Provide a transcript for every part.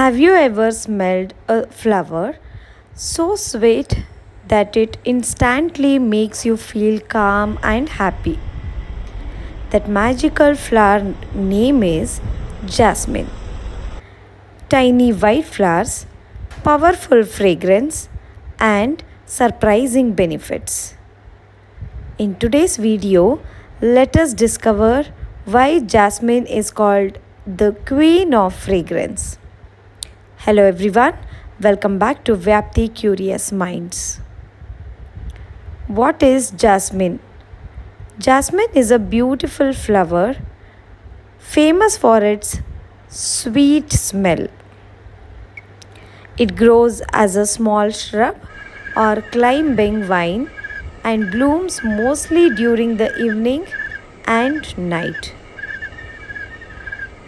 Have you ever smelled a flower so sweet that it instantly makes you feel calm and happy? That magical flower name is Jasmine. Tiny white flowers, powerful fragrance, and surprising benefits. In today's video, let us discover why jasmine is called the queen of fragrance. Hello everyone, welcome back to Vyapti Curious Minds. What is jasmine? Jasmine is a beautiful flower famous for its sweet smell. It grows as a small shrub or climbing vine and blooms mostly during the evening and night.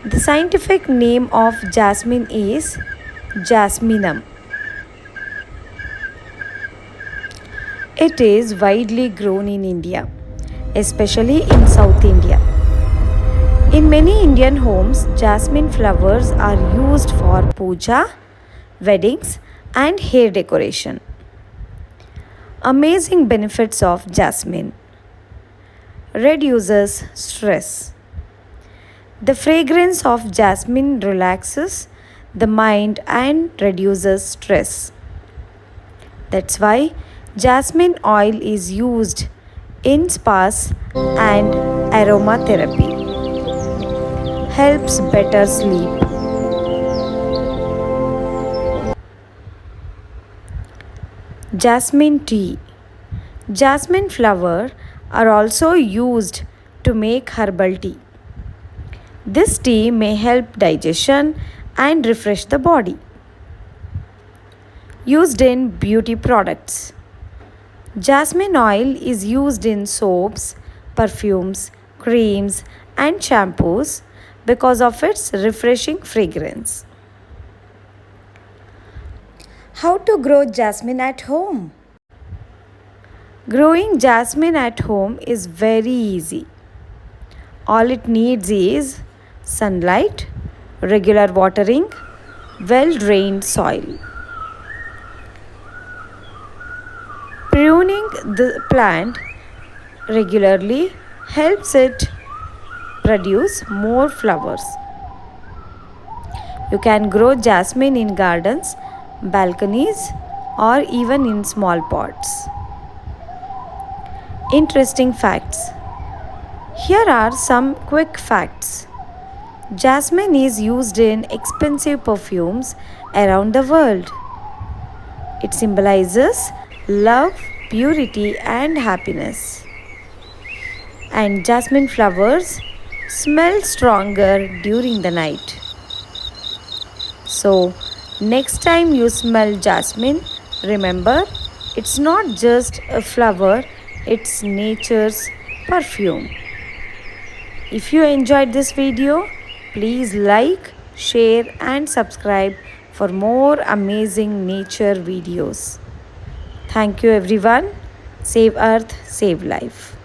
The scientific name of jasmine is Jasminum. It is widely grown in India, especially in South India. In many Indian homes, jasmine flowers are used for puja, weddings, and hair decoration. Amazing benefits of jasmine: reduces stress. The fragrance of jasmine relaxes the mind and reduces stress. That's why jasmine oil is used in spas and aromatherapy. Helps better sleep. Jasmine tea. Jasmine flower are also used to make herbal tea. This tea may help digestion and refresh the body. Used in beauty products. Jasmine oil is used in soaps, perfumes, creams, and shampoos because of its refreshing fragrance. How to grow jasmine at home? Growing jasmine at home is very easy. All it needs is sunlight, regular watering, well-drained soil. Pruning the plant regularly helps it produce more flowers. You can grow jasmine in gardens, balconies, or even in small pots. Interesting facts. Here are some quick facts. Jasmine is used in expensive perfumes around the world. It symbolizes love, purity, and happiness. And jasmine flowers smell stronger during the night. So, next time you smell jasmine, remember it's not just a flower, it's nature's perfume. If you enjoyed this video, please like, share, and subscribe for more amazing nature videos. Thank you everyone. Save Earth, save life.